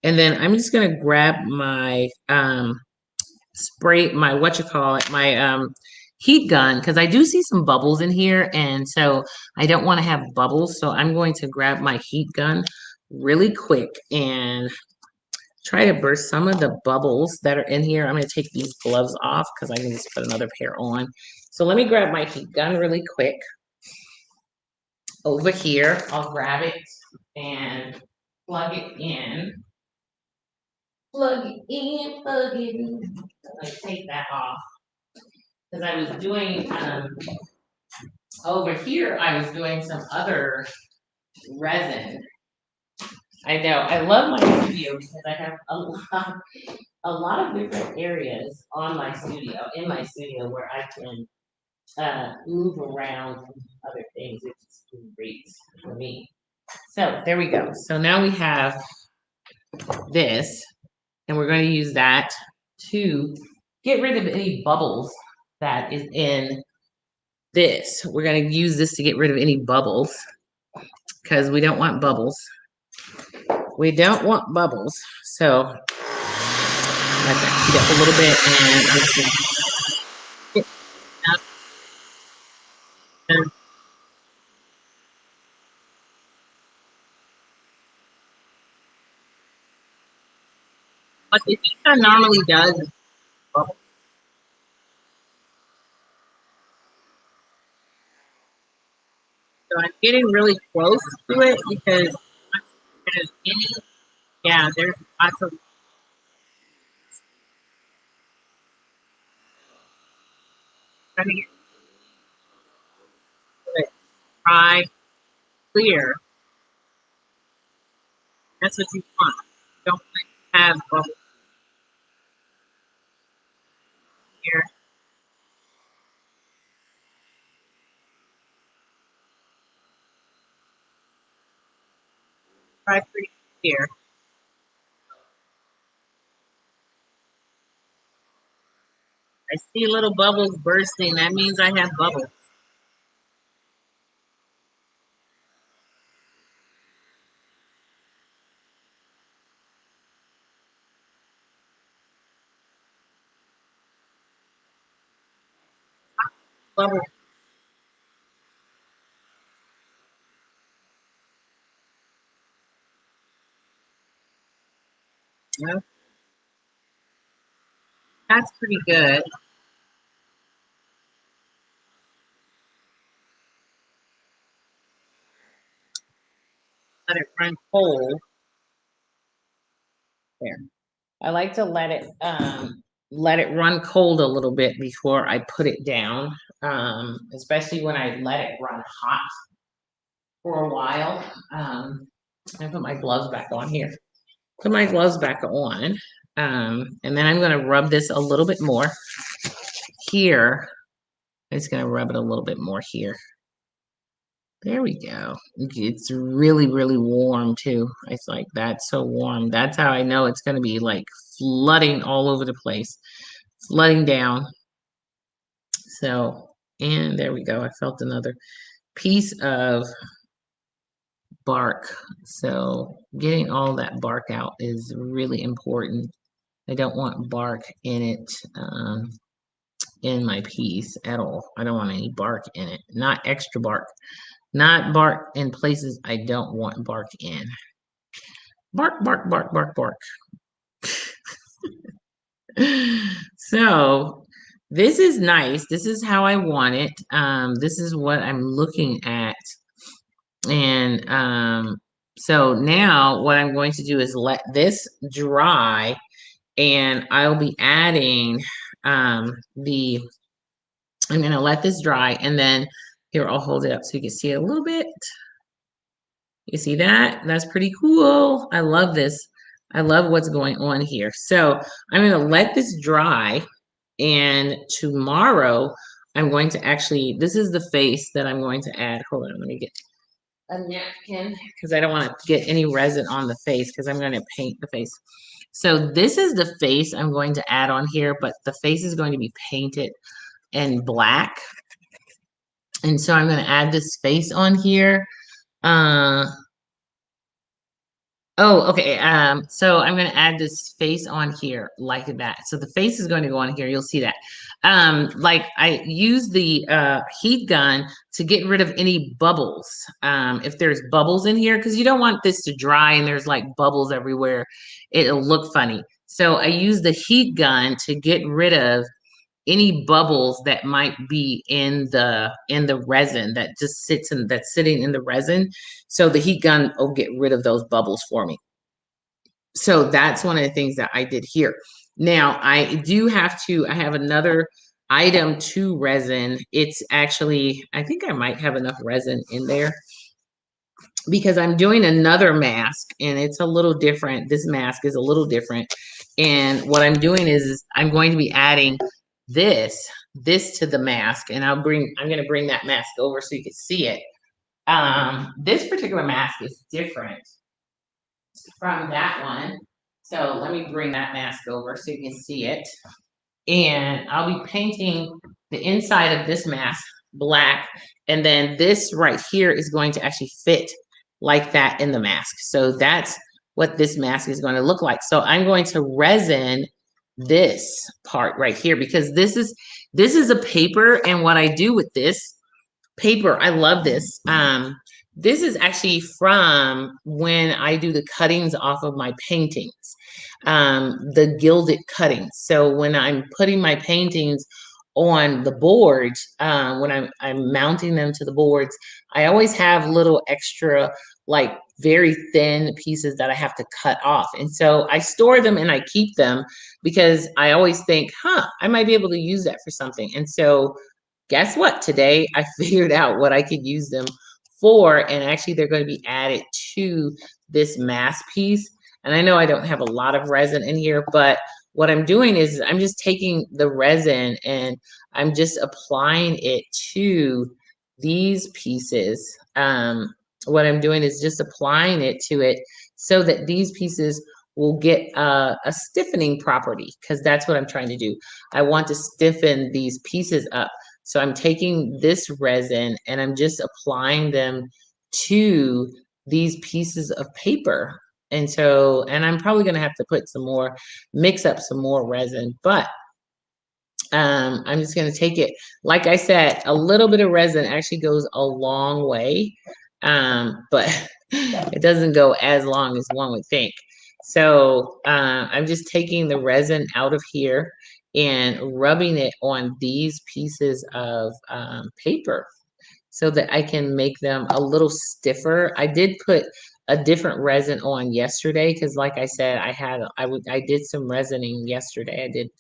And then I'm just gonna grab my spray my what you call it my heat gun because I do see some bubbles in here, and so I don't want to have bubbles, so I'm going to grab my heat gun really quick and try to burst some of the bubbles that are in here. I'm going to take these gloves off because I can just put another pair on. So let me grab my heat gun really quick over here. I'll grab it and plug it in. Plug it in, plug it in. I'm going to take that off because I was doing over here, I was doing some other resin. I know. I love my studio because I have a lot of different areas in my studio where I can move around and do other things. It's great for me. So there we go. So now we have this, and we're going to use that to get rid of any bubbles that is in this. We're going to use this to get rid of any bubbles because we don't want bubbles. We don't want bubbles. So let that heat up a little bit and what the heat gun normally does is bubble. So I'm getting really close to it because there's there's lots of trying to get it dry, clear. That's what you want. You don't want to have bubbles here. Try pretty here. I see little bubbles bursting. That means I have bubbles. Bubbles. Yeah, that's pretty good. Let it run cold. There. I like to let it run cold a little bit before I put it down. Especially when I let it run hot for a while. I put my gloves back on here. Put my gloves back on. And then I'm gonna rub this a little bit more here. I'm just gonna rub it a little bit more here. There we go. It's really, really warm too. It's like that's so warm. That's how I know it's gonna be like flooding all over the place, flooding down. So, and there we go. I felt another piece of bark. So getting all that bark out is really important. I don't want bark in it, in my piece at all. I don't want any bark in it. Not extra bark. Not bark in places I don't want bark in. Bark, bark, bark, bark, bark. So this is nice. This is how I want it. This is what I'm looking at. And so now what I'm going to do is let this dry, and I'll be adding the, I'm going to let this dry, and then here, I'll hold it up so you can see it a little bit. You see that? That's pretty cool. I love this. I love what's going on here. So I'm going to let this dry, and tomorrow I'm going to actually, this is the face that I'm going to add. Hold on, let me get a napkin because I don't want to get any resin on the face because I'm going to paint the face. So this is the face I'm going to add on here, but the face is going to be painted in black. And so I'm going to add this face on here. Oh, okay. So I'm going to add this face on here like that. So the face is going to go on here. You'll see that. Like I use the heat gun to get rid of any bubbles. If there's bubbles in here, because you don't want this to dry and there's like bubbles everywhere, it'll look funny. So I use the heat gun to get rid of any bubbles that might be in the resin that just that's sitting in the resin. So the heat gun will get rid of those bubbles for me. So that's one of the things that I did here. Now I do have to, I have another item to resin. It's actually, I think I might have enough resin in there because I'm doing another mask and it's a little different. This mask is a little different. And what I'm doing is I'm going to be adding this to the mask, and I'm going to bring that mask over so you can see it. This particular mask is different from that one. So let me bring that mask over so you can see it. And I'll be painting the inside of this mask black. And then this right here is going to actually fit like that in the mask. So that's what this mask is going to look like. So I'm going to resin this part right here because this is a paper. And what I do with this paper, I love this. This is actually from when I do the cuttings off of my paintings, the gilded cuttings. So when I'm putting my paintings on the boards, when I'm mounting them to the boards, I always have little extra, like very thin pieces that I have to cut off. And so I store them and I keep them because I always think, I might be able to use that for something. And so guess what? Today I figured out what I could use them for, and actually they're going to be added to this mask piece. And I know I don't have a lot of resin in here, but what I'm doing is I'm just taking the resin and I'm just applying it to these pieces what I'm doing is just applying it to it so that these pieces will get a stiffening property, because that's what I'm trying to do. I want to stiffen these pieces up. So I'm taking this resin and I'm just applying them to these pieces of paper. And so, and I'm probably going to have to put some more, mix up some more resin, but I'm just going to take it. Like I said, a little bit of resin actually goes a long way, but it doesn't go as long as one would think. So I'm just taking the resin out of here and rubbing it on these pieces of paper so that I can make them a little stiffer. I did put a different resin on yesterday because, like I said, I did some resining yesterday. I did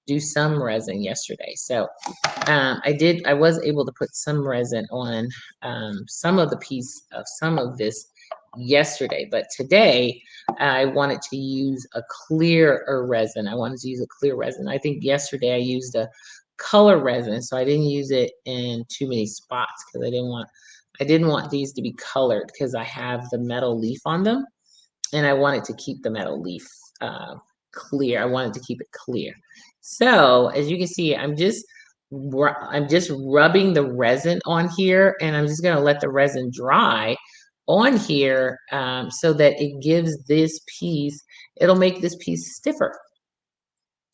do some resin yesterday. So I was able to put some resin on some of the piece of some of this yesterday, but today I wanted to use a clear resin. I wanted to use a clear resin. I think yesterday I used a color resin, so I didn't use it in too many spots because I didn't want these to be colored because I have the metal leaf on them, and I wanted to keep the metal leaf clear. I wanted to keep it clear. So as you can see, I'm just rubbing the resin on here, and I'm just going to let the resin dry on here so that it gives this piece, it'll make this piece stiffer.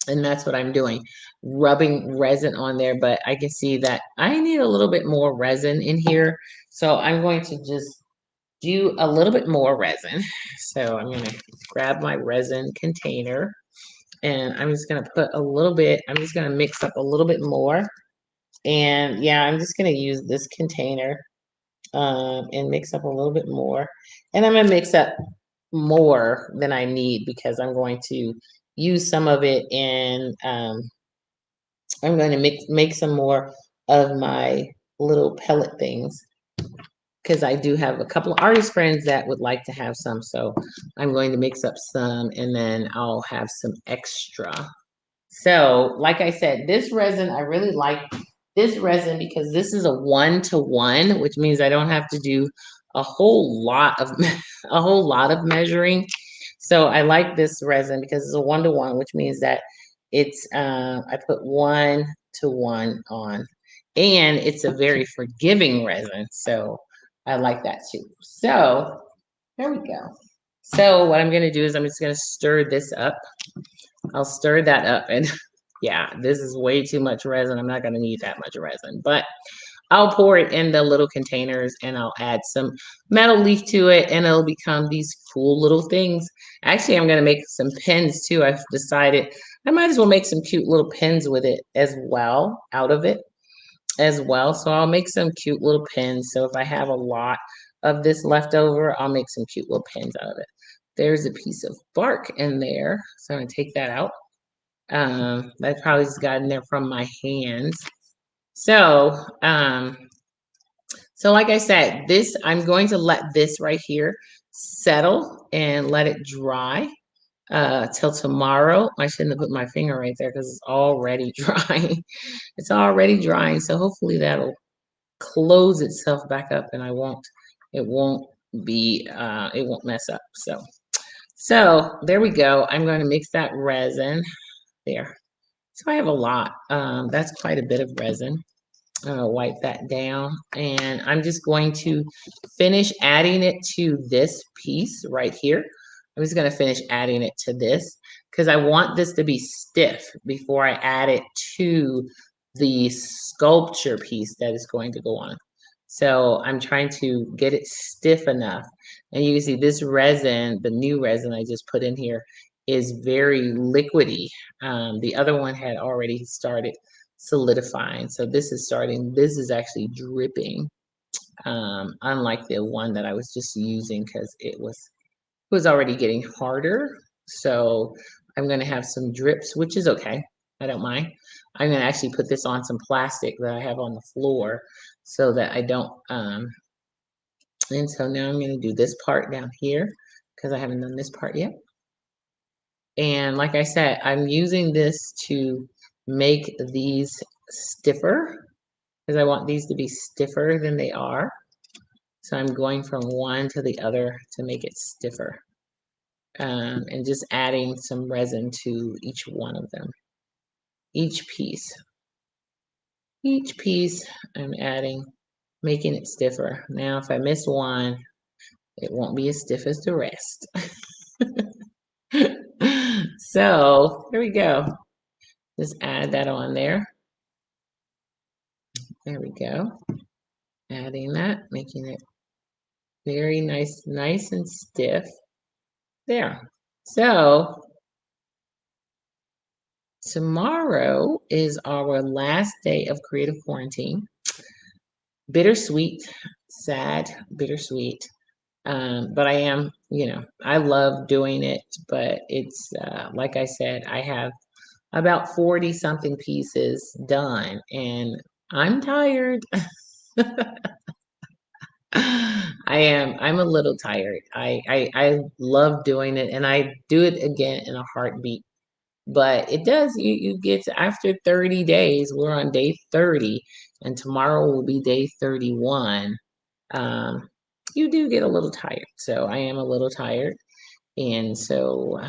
And that's what I'm doing, rubbing resin on there. But I can see that I need a little bit more resin in here. So I'm going to just do a little bit more resin. So I'm going to grab my resin container and I'm just going to put a little bit, I'm just going to mix up a little bit more. And yeah, I'm just going to use this container and mix up a little bit more. And I'm going to mix up more than I need because I'm going to use some of it in, I'm going to make some more of my little pellet things because I do have a couple of artist friends that would like to have some. So I'm going to mix up some and then I'll have some extra. So like I said, this resin, I really like this resin because this is a 1-to-1, which means I don't have to do a whole lot of a whole lot of measuring. So I like this resin because it's a 1-to-1, which means that it's I put 1-to-1 on, and it's a very forgiving resin. So I like that too. So there we go. So what I'm gonna do is I'm just gonna stir this up. I'll stir that up, and yeah, this is way too much resin. I'm not gonna need that much resin, but I'll pour it in the little containers and I'll add some metal leaf to it and it'll become these cool little things. Actually, I'm gonna make some pins too. I've decided I might as well make some cute little pins with it as well, out of it as well. So I'll make some cute little pins. So if I have a lot of this left over, I'll make some cute little pins out of it. There's a piece of bark in there. So I'm gonna take that out. That probably just got in there from my hands. So, so like I said, this, I'm going to let this right here settle and let it dry till tomorrow. I shouldn't have put my finger right there because it's already drying. It's already drying. So hopefully that'll close itself back up and it won't it won't mess up. So there we go. I'm going to mix that resin there. So I have a lot. That's quite a bit of resin. Wipe that down, and I'm just going to finish adding it to this piece right here. I'm just going to finish adding it to this because I want this to be stiff before I add it to the sculpture piece that is going to go on. So I'm trying to get it stiff enough. And you can see this resin, the new resin I just put in here, is very liquidy. The other one had already started solidifying. So this is actually dripping. Unlike the one that I was just using because it was already getting harder. So I'm going to have some drips, which is okay. I don't mind. I'm going to actually put this on some plastic that I have on the floor so that I don't, and so now I'm going to do this part down here because I haven't done this part yet. And like I said, I'm using this to make these stiffer because I want these to be stiffer than they are. So I'm going from one to the other to make it stiffer. And just adding some resin to each one of them. Each piece I'm adding, making it stiffer. Now, if I miss one, it won't be as stiff as the rest. So here we go. Just add that on there. There we go. Adding that, making it very nice and stiff. There. So tomorrow is our last day of creative quarantine. Bittersweet, sad, bittersweet. But I am, I love doing it, but it's like I said, I have about 40 something pieces done and I'm tired. I'm a little tired. I love doing it and I do it again in a heartbeat. But it does, you get to, after 30 days, we're on day 30, and tomorrow will be day 31. You do get a little tired. So I am a little tired. And so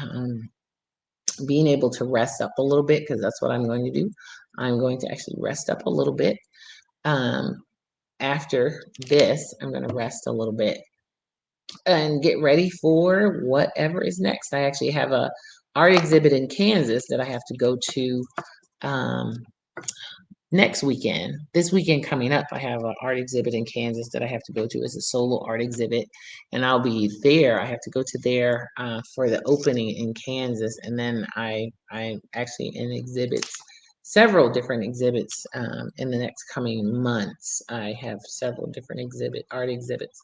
being able to rest up a little bit, because that's what I'm going to do. I'm going to actually rest up a little bit. After this, I'm going to rest a little bit and get ready for whatever is next. I actually have a art exhibit in Kansas that I have to go to next weekend. This weekend coming up, I have an art exhibit in Kansas that I have to go to. It's a solo art exhibit, and I'll be there. I have to go to there for the opening in Kansas, and then I'm actually in exhibits, several different exhibits in the next coming months. I have several different art exhibits.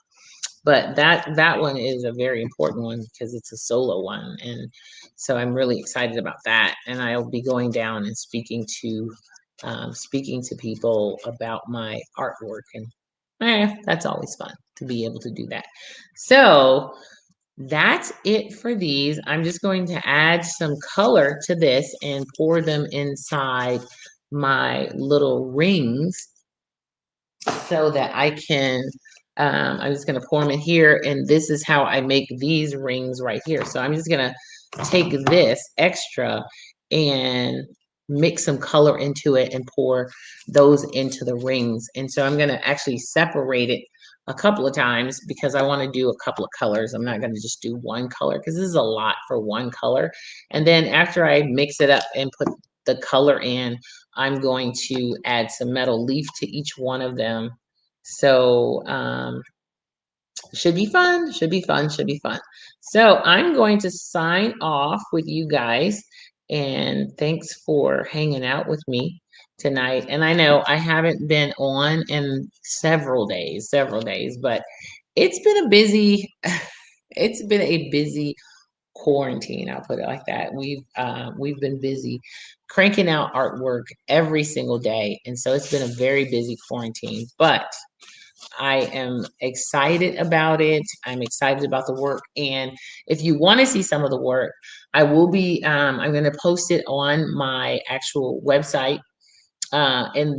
But that one is a very important one because it's a solo one, and so I'm really excited about that. And I'll be going down and speaking to people about my artwork, and that's always fun to be able to do that. So that's it for these. I'm just going to add some color to this and pour them inside my little rings so that I can, I'm just going to pour them in here, and this is how I make these rings right here. So I'm just going to take this extra and mix some color into it and pour those into the rings. And so I'm going to actually separate it a couple of times because I want to do a couple of colors. I'm not going to just do one color because this is a lot for one color. And then after I mix it up and put the color in, I'm going to add some metal leaf to each one of them. So should be fun, should be fun, should be fun. So I'm going to sign off with you guys, and thanks for hanging out with me tonight. And I know I haven't been on in several days, but it's been a busy, it's been a busy quarantine. I'll put it like that. We've been busy cranking out artwork every single day, and so it's been a very busy quarantine. But I am excited about it. I'm excited about the work, and if you want to see some of the work, I will be. I'm going to post it on my actual website in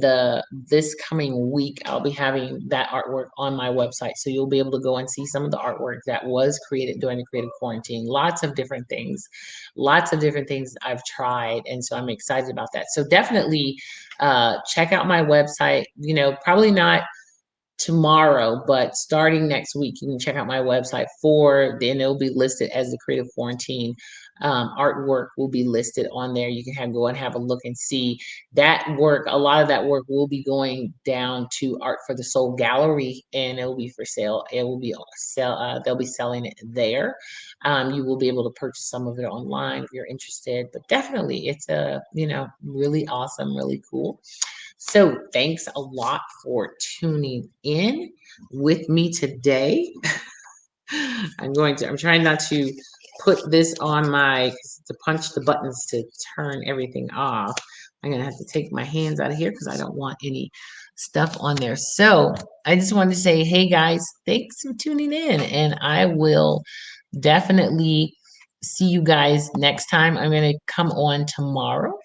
this coming week. I'll be having that artwork on my website, so you'll be able to go and see some of the artwork that was created during the creative quarantine. Lots of different things I've tried, and so I'm excited about that. So definitely check out my website. Probably not tomorrow, but starting next week, you can check out my website then it'll be listed as the Creative Quarantine. Artwork will be listed on there. You can go and have a look and see that work. A lot of that work will be going down to Art for the Soul Gallery, and it'll be for sale. It will be they'll be selling it there. You will be able to purchase some of it online if you're interested, but definitely it's really awesome, really cool. So thanks a lot for tuning in with me today. I'm trying not to put this on to punch the buttons to turn everything off. I'm going to have to take my hands out of here because I don't want any stuff on there. So I just wanted to say, hey guys, thanks for tuning in, and I will definitely see you guys next time. I'm going to come on tomorrow.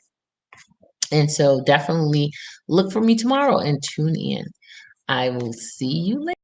And so definitely look for me tomorrow and tune in. I will see you later.